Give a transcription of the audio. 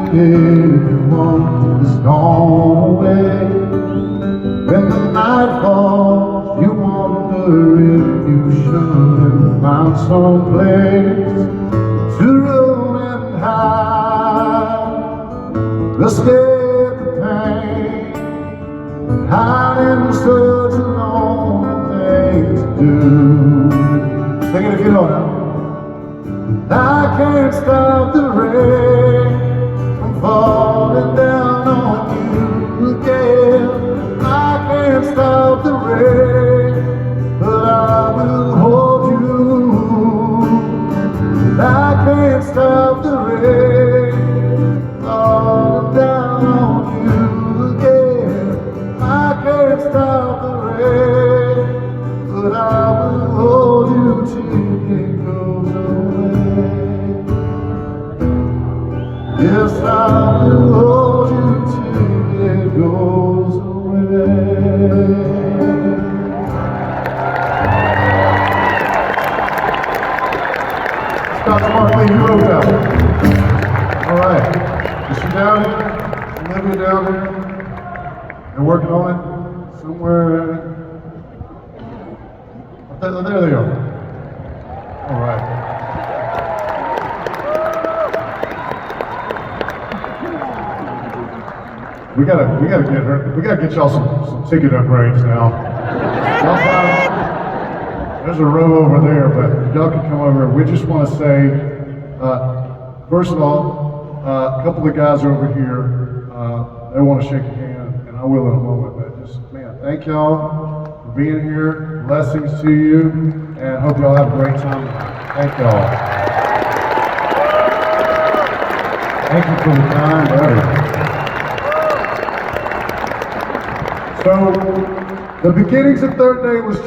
everyone is gone away. When the night falls, you wonder if you shouldn't find some place to run and hide, escape the pain, hide in such a lonely thing to do. Sing it if you know it. I can't stop the rain from falling down on you again. I can't stop the rain, but I will hold you. I can't stop the rain falling down on you again. I can't stop the rain, but I will hold you till it goes away. Yes, I will hold you till it goes away. Scott Markley, you wrote that. All right. Is she down here? Olivia down here? They're working on it? Somewhere? There they are. All right. We gotta get her. We gotta get y'all some ticket upgrades now. There's a row over there, but y'all can come over. We just want to say, first of all, a couple of the guys over here, they want to shake your hand, and I will in a moment. But just, man, thank y'all for being here. Blessings to you, and hope y'all have a great time. Thank y'all. Thank you for the time, buddy. So, the beginnings of Third Day was